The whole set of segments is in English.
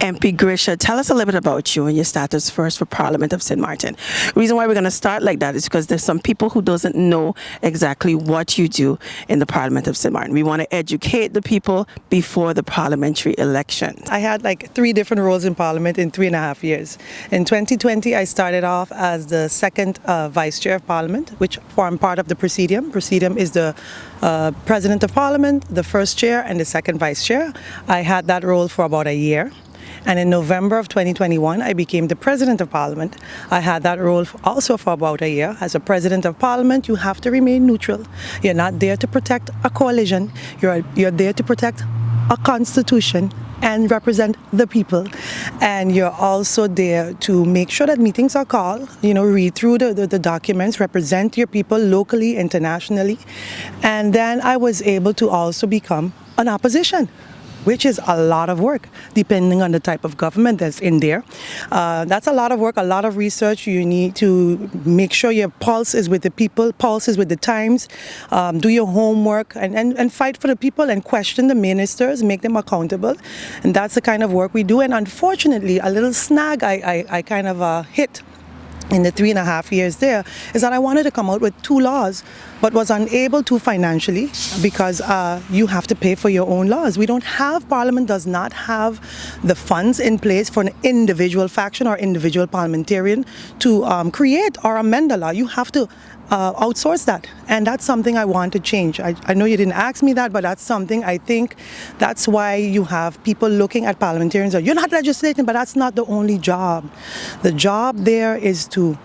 MP Grisha, tell us a little bit about you and your status first for Parliament of St. Martin. The reason why we're going to start like that is because there's some people who doesn't know exactly what you do in the Parliament of St. Martin. We want to educate the people before the parliamentary elections. I had like 3 different roles in Parliament in 3.5 years. In 2020, I started off as the second Vice Chair of Parliament, which formed part of the Presidium. Presidium is the President of Parliament, the first Chair, and the second Vice Chair. I had that role for about a year. And in November of 2021, I became the President of Parliament. I had that role also for about a year. As a President of Parliament, you have to remain neutral. You're not there to protect a coalition. You're there to protect a constitution and represent the people. And you're also there to make sure that meetings are called, read through the documents, represent your people locally, internationally. And then I was able to also become an opposition, which is a lot of work, depending on the type of government that's in there. That's a lot of work, a lot of research. You need to make sure your pulse is with the people, pulse is with the times, do your homework, and fight for the people and question the ministers, make them accountable. And that's the kind of work we do. And unfortunately, a little snag I kind of hit in the 3.5 years there is that I wanted to come out with 2 laws, but was unable to financially because you have to pay for your own laws. Parliament does not have the funds in place for an individual faction or individual parliamentarian to create or amend a law. You have to outsource that, and that's something I want to change. I know you didn't ask me that, but that's something I think that's why you have people looking at parliamentarians. You're not legislating, but that's not the only job. The job there is to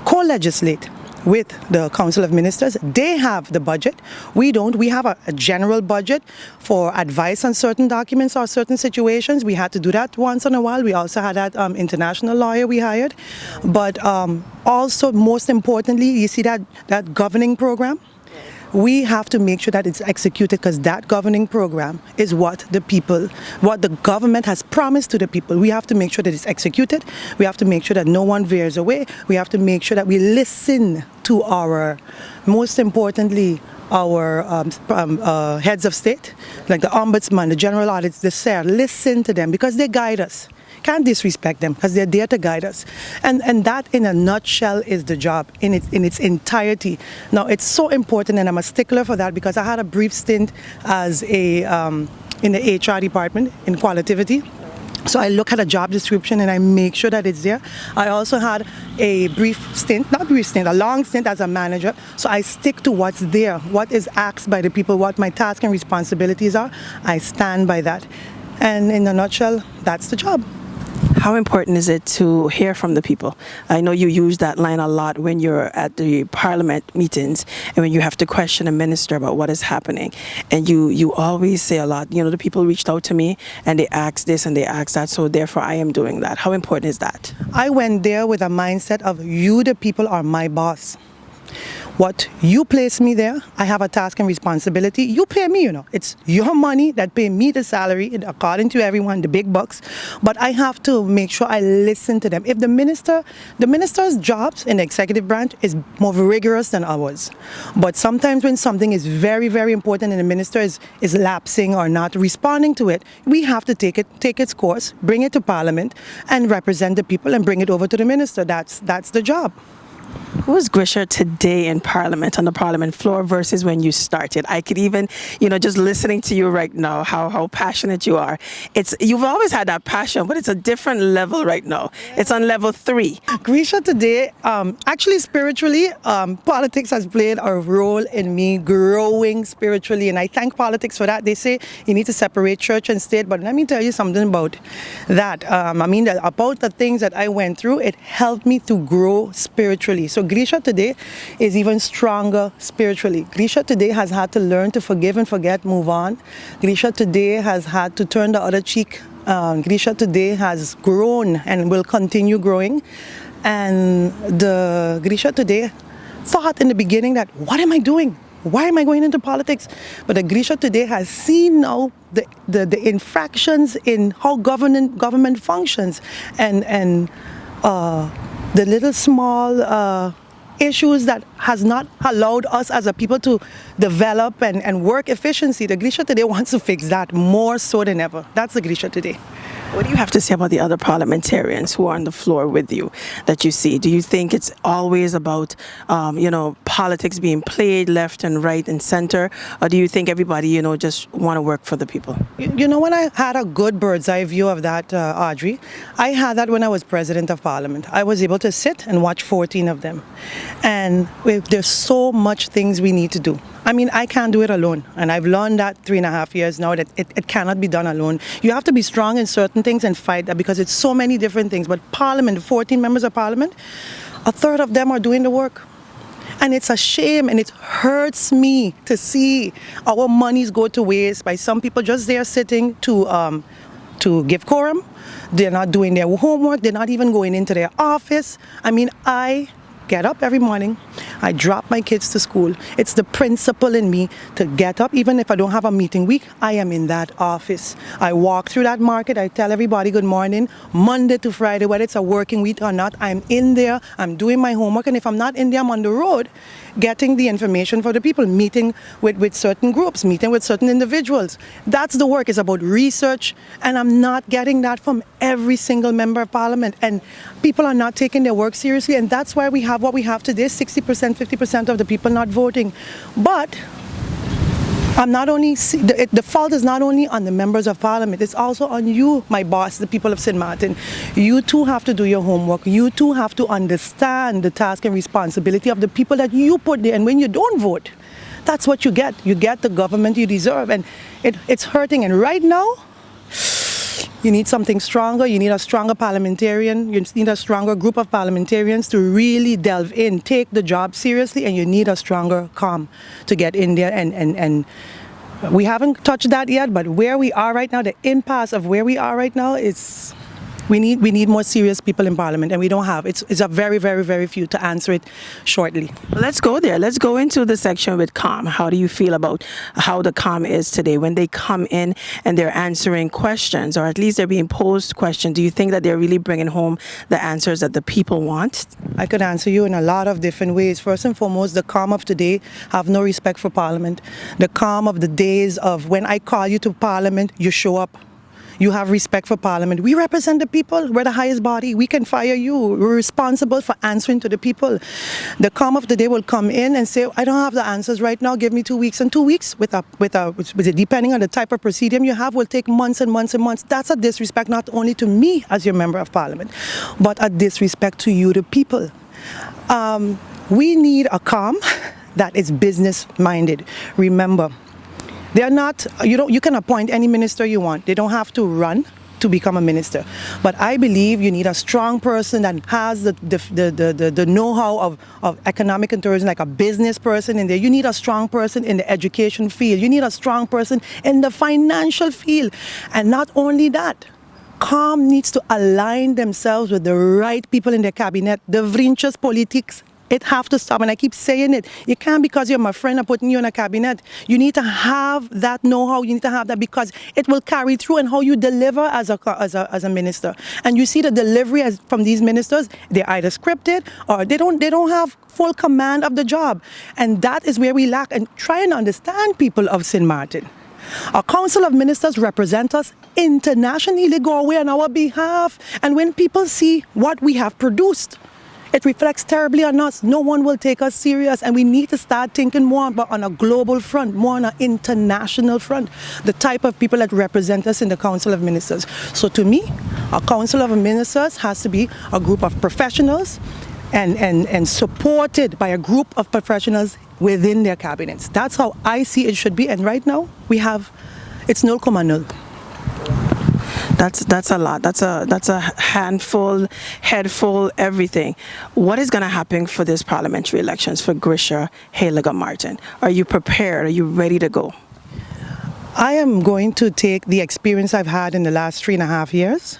co-legislate with the Council of Ministers. They have the budget. We don't. We have a general budget for advice on certain documents or certain situations. We had to do that once in a while. We also had that international lawyer we hired. But also, most importantly, you see that governing program? We have to make sure that it's executed, because that governing program is what the government has promised to the people. We have to make sure that it's executed. We have to make sure that no one veers away. We have to make sure that we listen to most importantly, our heads of state, like the Ombudsman, the General Audits, the SER. Listen to them, because they guide us. Can't disrespect them, because they're there to guide us. And that, in a nutshell, is the job in its entirety. Now, it's so important, and I'm a stickler for that, because I had a brief stint as in the HR department in qualitativity. So I look at a job description and I make sure that it's there. I also had a a long stint as a manager. So I stick to what's there, what is asked by the people, what my tasks and responsibilities are. I stand by that. And in a nutshell, that's the job. How important is it to hear from the people? I know you use that line a lot when you're at the Parliament meetings and when you have to question a minister about what is happening. And you always say a lot, the people reached out to me and they asked this and they asked that, so therefore I am doing that. How important is that? I went there with a mindset of, you, the people, are my boss. What you place me there, I have a task and responsibility. You pay me, It's your money that pay me the salary, according to everyone, the big bucks. But I have to make sure I listen to them. If the minister's jobs in the executive branch is more rigorous than ours. But sometimes when something is very, very important and the minister is lapsing or not responding to it, we have to take its course, bring it to Parliament, and represent the people and bring it over to the minister. That's the job. Who is Grisha today in Parliament, on the Parliament floor, versus when you started? I could even, just listening to you right now, how passionate you are. You've always had that passion, but it's a different level right now. It's on level 3. Grisha today, actually spiritually, politics has played a role in me growing spiritually, and I thank politics for that. They say you need to separate church and state, but let me tell you something about that. About the things that I went through, it helped me to grow spiritually. So Grisha today is even stronger spiritually. Grisha today has had to learn to forgive and forget, move on. Grisha today has had to turn the other cheek. Grisha today has grown and will continue growing. And the Grisha today thought in the beginning that, what am I doing? Why am I going into politics? But the Grisha today has seen now the infractions in how government functions and the little small issues that has not allowed us as a people to develop and work efficiency. The Grisha today wants to fix that more so than ever. That's the Grisha today. What do you have to say about the other parliamentarians who are on the floor with you that you see? Do you think it's always about, politics being played left and right and center? Or do you think everybody, just want to work for the people? When I had a good bird's eye view of that, Audrey, I had that when I was president of parliament. I was able to sit and watch 14 of them. And there's so much things we need to do. I mean, I can't do it alone. And I've learned that 3.5 years now that it cannot be done alone. You have to be strong in certain things and fight that because it's so many different things. But Parliament, 14 members of Parliament, a third of them are doing the work. And it's a shame and it hurts me to see our monies go to waste by some people just there sitting to give quorum. They're not doing their homework. They're not even going into their office. I mean, I get up every morning. I drop my kids to school. It's the principle in me to get up. Even if I don't have a meeting week, I am in that office. I walk through that market. I tell everybody good morning, Monday to Friday, whether it's a working week or not. I'm in there. I'm doing my homework. And if I'm not in there, I'm on the road getting the information for the people, meeting with certain groups, meeting with certain individuals. That's the work. It's about research. And I'm not getting that from every single member of parliament. And people are not taking their work seriously. And that's why we have what we have today, 60%, 50% of the people not voting. But I'm not only, the fault is not only on the members of parliament, it's also on you, my boss, the people of St. Martin. You too have to do your homework. You too have to understand the task and responsibility of the people that you put there. And when you don't vote, that's what you get. You get the government you deserve. And it's hurting. And right now, you need something stronger. You need a stronger parliamentarian. You need a stronger group of parliamentarians to really delve in, take the job seriously, and you need a stronger COM to get in there. And we haven't touched that yet, but where we are right now, the impasse of where we are right now is we need more serious people in parliament, and we don't have. It's a very, very, very few to answer it shortly. Let's go there. Let's go into the section with COM. How do you feel about how the COM is today? When they come in and they're answering questions, or at least they're being posed questions, do you think that they're really bringing home the answers that the people want? I could answer you in a lot of different ways. First and foremost, the COM of today have no respect for parliament. The COM of the days of when I call you to parliament, you show up. You have respect for parliament. We represent the people. We're the highest body. We can fire you. We're responsible for answering to the people. The COM of the day will come in and say, I don't have the answers right now. Give me 2 weeks. And 2 weeks, depending on the type of proceeding you have, will take months and months and months. That's a disrespect not only to me as your member of parliament, but a disrespect to you, the people. We need a COM that is business-minded. Remember, they're not, you can appoint any minister you want. They don't have to run to become a minister. But I believe you need a strong person that has the know-how of economic and tourism, like a business person in there. You need a strong person in the education field. You need a strong person in the financial field. And not only that, COM needs to align themselves with the right people in their cabinet. The Vrinchas politics, it have to stop, and I keep saying it. You can't, because you're my friend, I'm putting you in a cabinet. You need to have that know-how. You need to have that because it will carry through in how you deliver as a minister. And you see the delivery from these ministers, they're either scripted or they don't have full command of the job. And that is where we lack. And try and understand people of St. Martin. Our Council of Ministers represent us internationally. They go away on our behalf. And when people see what we have produced, it reflects terribly on us. No one will take us serious, and we need to start thinking more but on a global front, more on an international front, the type of people that represent us in the Council of Ministers. So to me, a Council of Ministers has to be a group of professionals and supported by a group of professionals within their cabinets. That's how I see it should be, and right now it's 0.0. That's a lot. That's a handful, headful, everything. What is going to happen for this parliamentary elections for Grisha Heyliger Marten? Are you prepared? Are you ready to go? I am going to take the experience I've had in the last 3.5 years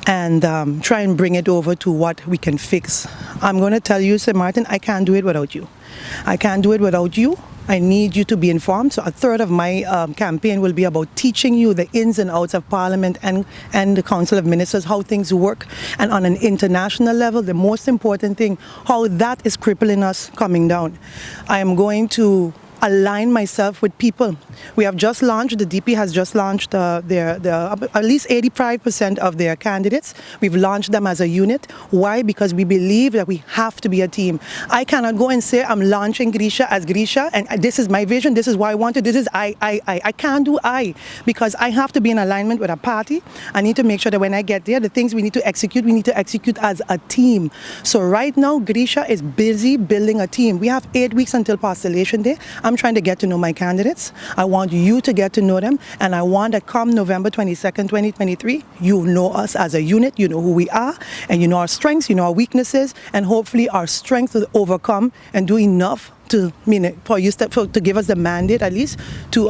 and try and bring it over to what we can fix. I'm going to tell you, St. Martin, I can't do it without you. I can't do it without you. I need you to be informed. So a third of my campaign will be about teaching you the ins and outs of Parliament and the Council of Ministers, how things work. And on an international level, the most important thing, how that is crippling us coming down. I am going to align myself with people. We have just launched, the DP has just launched at least 85% of their candidates. We've launched them as a unit. Why? Because we believe that we have to be a team. I cannot go and say I'm launching Grisha as Grisha and this is my vision, this is what I want to, this is I can't do because I have to be in alignment with a party. I need to make sure that when I get there, the things we need to execute as a team. So right now, Grisha is busy building a team. We have 8 weeks until postulation day. I'm trying to get to know my candidates. I want you to get to know them, and I want that come November 22nd, 2023, you know us as a unit, you know who we are, and you know our strengths, you know our weaknesses, and hopefully our strength will overcome and do enough to give us the mandate at least to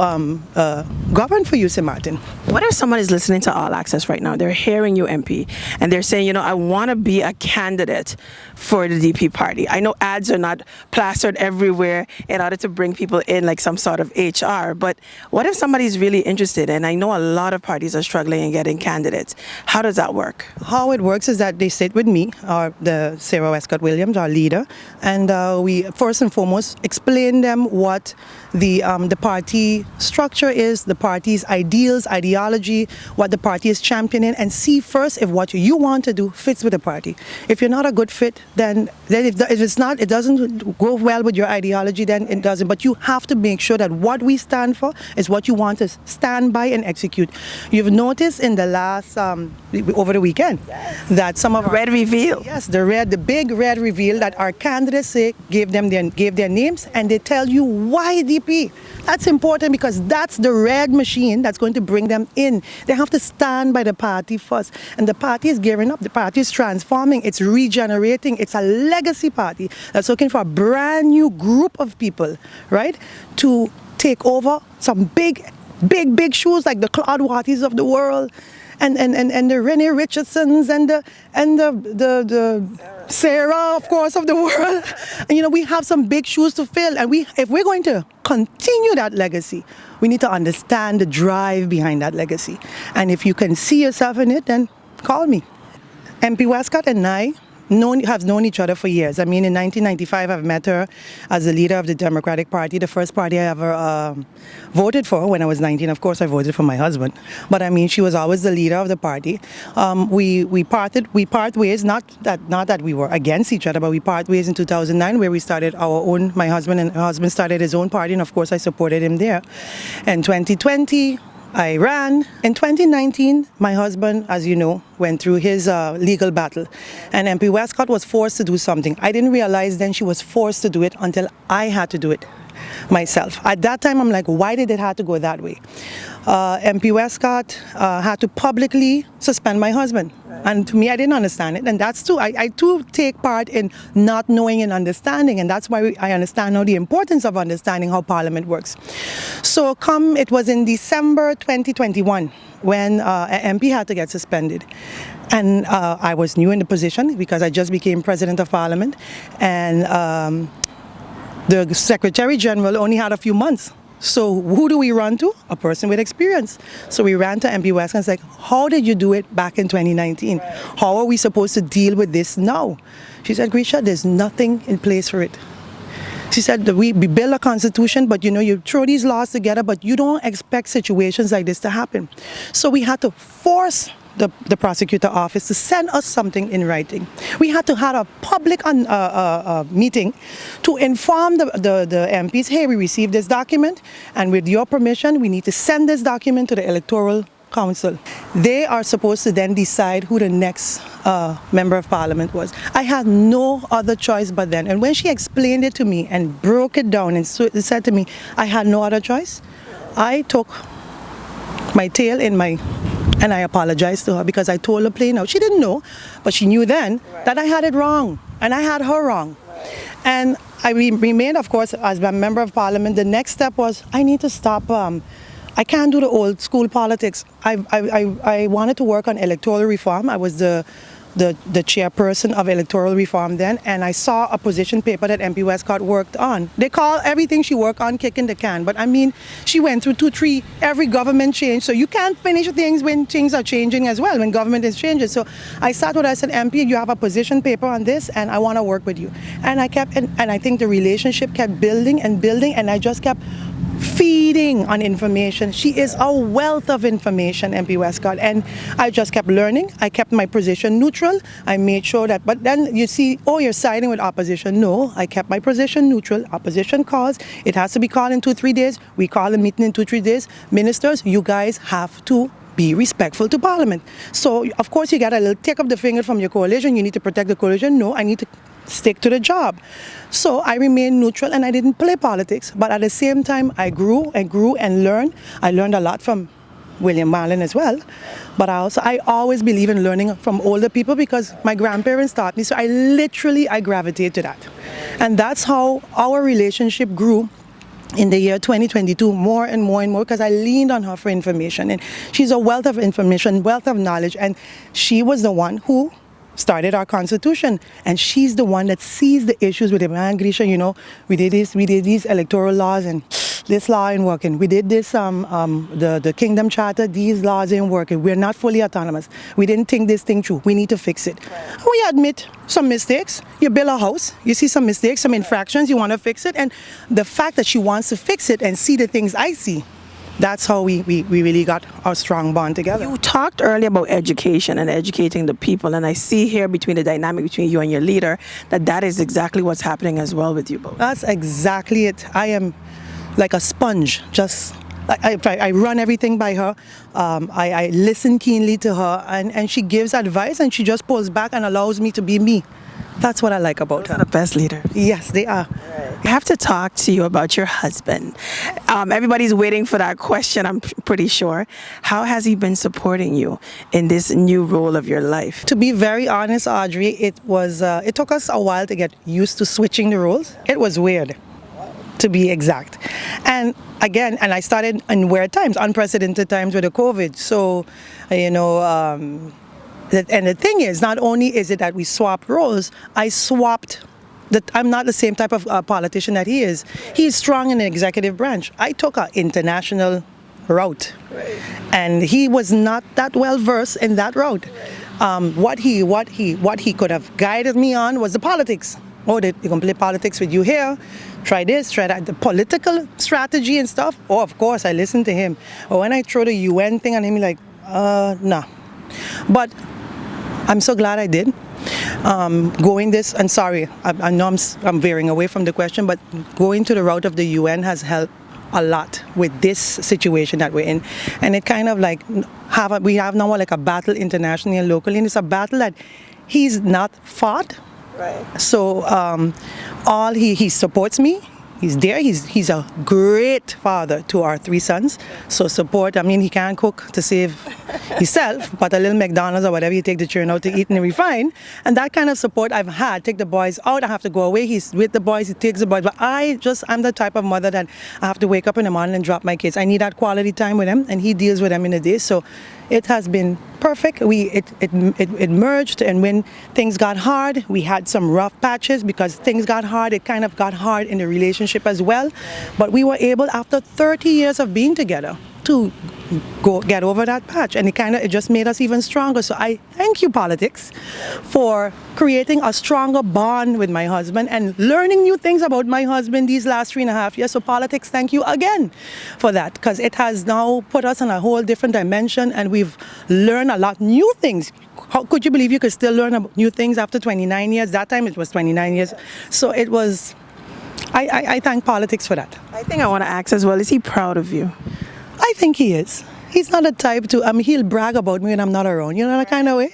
govern for you, St. Martin. What if someone is listening to All Access right now? They're hearing you, MP, and they're saying, I want to be a candidate for the DP party. I know ads are not plastered everywhere in order to bring people in like some sort of HR, but what if somebody's really interested? And I know a lot of parties are struggling in getting candidates. How does that work? How it works is that they sit with me, the Sarah Westcott Williams, our leader, and we first and foremost explain them what the party structure is, the party's ideals, ideology, what the party is championing, and see first if what you want to do fits with the party. If you're not a good fit, then if it's not, it doesn't go well with your ideology, then it doesn't. But you have to make sure that what we stand for is what you want to stand by and execute. You've noticed in the last over the weekend that some of red reveal. Yes, the big red reveal that our candidates gave their names, and they tell you why DP. That's important because that's the red machine that's going to bring them in. They have to stand by the party first. And the party is gearing up. The party is transforming. It's regenerating. It's a legacy party that's looking for a brand new group of people, right, to take over some big shoes like the Claude Watties of the world, and the Renee Richardsons and the Sarah, of course, of the world. And, we have some big shoes to fill. And if we're going to continue that legacy, we need to understand the drive behind that legacy. And if you can see yourself in it, then call me. MP Westcott and I have known each other for years. I mean, in 1995, I've met her as the leader of the Democratic Party, the first party I ever voted for when I was 19. Of course, I voted for my husband. But I mean, she was always the leader of the party. We part ways, not that we were against each other, but we part ways in 2009, where we started my husband started his own party, and of course, I supported him there. In 2020, I ran. In 2019, my husband, as you know, went through his legal battle, and MP Westcott was forced to do something. I didn't realize then she was forced to do it until I had to do it myself. At that time, I'm like, why did it have to go that way? MP Westcott had to publicly suspend my husband. And to me, I didn't understand it. And that's too, I too take part in not knowing and understanding. And that's why I understand now the importance of understanding how Parliament works. So it was in December 2021 when an MP had to get suspended. And I was new in the position because I just became President of Parliament. And the Secretary General only had a few months. So who do we run to? A person with experience. So we ran to MP Westcott and said, how did you do it back in 2019? How are we supposed to deal with this now? She said, Grisha, there's nothing in place for it. She said, we build a constitution, but you throw these laws together, but you don't expect situations like this to happen. So we had to force the prosecutor office to send us something in writing. We had to have a public meeting to inform the MPs, hey, we received this document, and with your permission, we need to send this document to the Electoral Council. They are supposed to then decide who the next member of Parliament was. I had no other choice but then. And when she explained it to me and broke it down and said to me, I had no other choice, I took my tail and I apologized to her because I told her plain out. She didn't know, but she knew then that I had it wrong and I had her wrong. And I remained, of course, as a member of Parliament. The next step was I need to stop. I can't do the old school politics. I wanted to work on electoral reform. I was the the chairperson of electoral reform then, and I saw a position paper that MP Westcott worked on. They call everything she worked on kicking the can, but I mean, she went through 2, 3, every government change, so you can't finish things when things are changing as well, when government is changing. So I sat with her, I said, MP, you have a position paper on this, and I want to work with you. And I kept, and I think the relationship kept building and building, and I just kept feeding on information. She is a wealth of information, MP Westcott, and I just kept learning. I kept my position neutral. I made sure that, but then you see, oh, you're siding with opposition. No, I kept my position neutral. Opposition calls, it has to be called in 2, 3 days. We call a meeting in 2, 3 days. Ministers, you guys have to be respectful to Parliament. So, of course, you get a little tick of the finger from your coalition. You need to protect the coalition. No, I need to stick to the job. So I remained neutral and I didn't play politics, but at the same time I grew and grew and learned. I learned a lot from William Marten as well, but I always believe in learning from older people because my grandparents taught me, so I gravitate to that. And that's how our relationship grew in the year 2022, more and more and more, because I leaned on her for information, and she's a wealth of information, wealth of knowledge, and she was the one who started our constitution, and she's the one that sees the issues with it. Man, Grisha, you know, we did these electoral laws, and this law ain't working. We did this, the Kingdom Charter, these laws ain't working. We're not fully autonomous. We didn't think this thing through. We need to fix it. Right. We admit some mistakes. You build a house, you see some mistakes, some infractions, you want to fix it, and the fact that she wants to fix it and see the things I see, that's how we really got our strong bond together. You talked earlier about education and educating the people, and I see here between the dynamic between you and your leader that is exactly what's happening as well with you both. That's exactly it. I am like a sponge, just I run everything by her. I listen keenly to her, and she gives advice, and she just pulls back and allows me to be me. That's what I like about her. The best leader. Yes, they are. I have to talk to you about your husband. Everybody's waiting for that question, I'm pretty sure. How has he been supporting you in this new role of your life? To be very honest, Audrey, it took us a while to get used to switching the roles. It was weird, to be exact. And again, I started in weird times, unprecedented times with the COVID. So, you know, and the thing is, not only is it that we swapped roles, I swapped that. I'm not the same type of politician that he is. He's strong in the executive branch. I took an international route, and he was not that well versed in that route. What he could have guided me on was the politics. Oh, they're going to play politics with you here. Try this, try that. The political strategy and stuff. Oh, of course, I listened to him. But when I throw the UN thing on him, he's like, nah. But I'm so glad I did. Going this, and sorry, I know I'm veering away from the question, but going to the route of the UN has helped a lot with this situation that we're in. And it kind of like, we have now like a battle internationally and locally, and it's a battle that he's not fought. Right. So he supports me. He's there. He's a great father to our 3 sons. So support. I mean, he can't cook to save himself, but a little McDonald's or whatever, you take the children out to eat and refine. And that kind of support I've had. Take the boys out. I have to go away. He's with the boys. He takes the boys. But I'm the type of mother that I have to wake up in the morning and drop my kids. I need that quality time with them, and he deals with them in the day. So it has been perfect. It merged, and when things got hard, we had some rough patches because things got hard. It kind of got hard in the relationship as well. But we were able, after 30 years of being together, to get over that patch, and it just made us even stronger. So I thank you, politics, for creating a stronger bond with my husband and learning new things about my husband these last 3.5 years. So politics, thank you again for that, because it has now put us in a whole different dimension, and we've learned a lot new things. How could you believe you could still learn new things after 29 years? That time it was 29 years. So it was, I thank politics for that. I think I want to ask as well, is he proud of you? I think he is. He's not a type to, he'll brag about me when I'm not around, you know, that kind of way.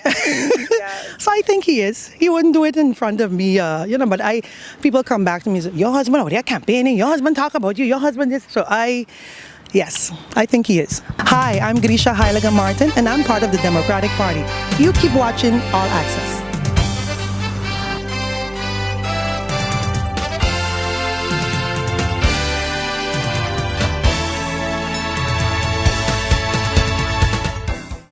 So I think he is. He wouldn't do it in front of me, but people come back to me and say, your husband out there campaigning, your husband talk about you, your husband this. So yes, I think he is. Hi, I'm Grisha Heyliger Marten, and I'm part of the Democratic Party. You keep watching All Access.